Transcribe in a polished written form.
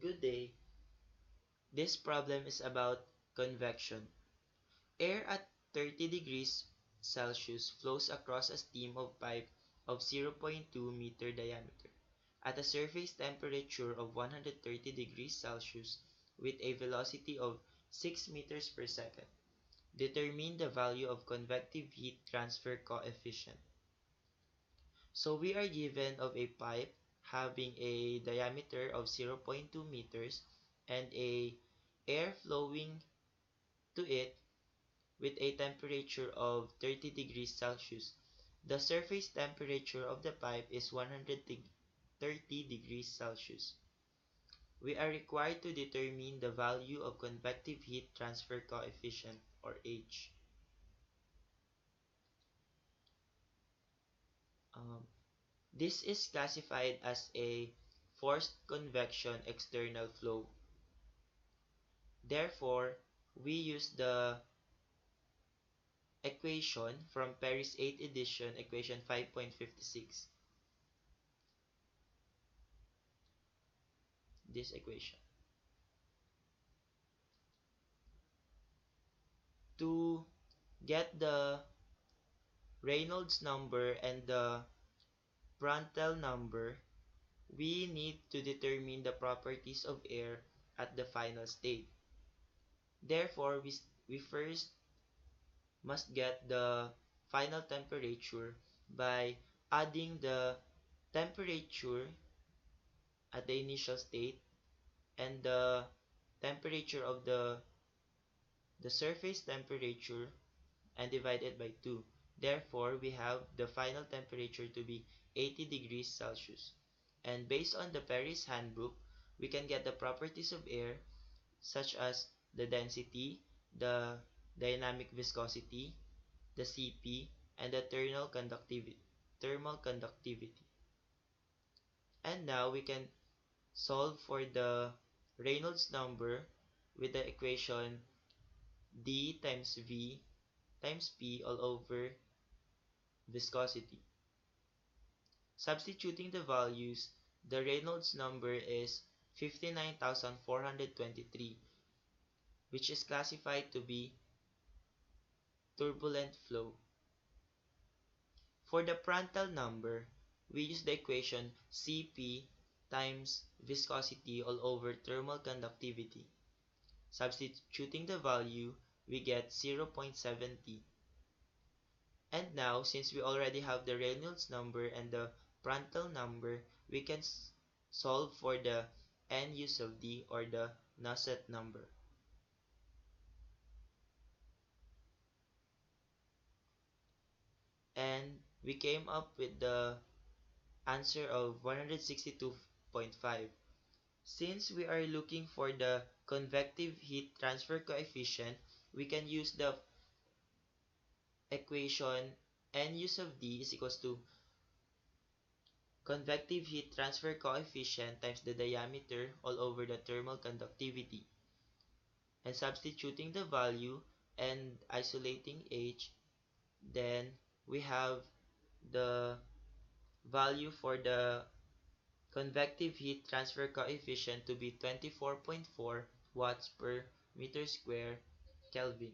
Good day. This problem is about convection. Air at 30 degrees Celsius flows across a steam of pipe of 0.2 meter diameter at a surface temperature of 130 degrees Celsius with a velocity of 6 meters per second. Determine the value of convective heat transfer coefficient. So we are given of a pipe having a diameter of 0.2 meters and a air flowing to it with a temperature of 30 degrees Celsius. The surface temperature of the pipe is 130 degrees Celsius. We are required to determine the value of convective heat transfer coefficient or H. Um, this is classified as a forced convection external flow. Therefore, we use the equation from Paris 8th edition, equation 5.56. This equation. To get the Reynolds number and the Prandtl number, we need to determine the properties of air at the final state. Therefore, we first must get the final temperature by adding the temperature at the initial state and the temperature of the surface temperature and divide it by 2. Therefore, we have the final temperature to be 80 degrees Celsius. And based on the Paris Handbook, we can get the properties of air such as the density, the dynamic viscosity, the Cp, and the thermal conductivity. And now we can solve for the Reynolds number with the equation d times v times p all over viscosity. Substituting the values, the Reynolds number is 59,423, which is classified to be turbulent flow. For the Prandtl number, we use the equation Cp times viscosity all over thermal conductivity. Substituting the value, we get 0.70. And now, since we already have the Reynolds number and the Prandtl number, we can solve for the nu sub d or the Nusselt number. And we came up with the answer of 162.5. Since we are looking for the convective heat transfer coefficient, we can use the equation nu sub d is equals to convective heat transfer coefficient times the diameter all over the thermal conductivity. And substituting the value and isolating h, then we have the value for the convective heat transfer coefficient to be 24.4 watts per meter square Kelvin.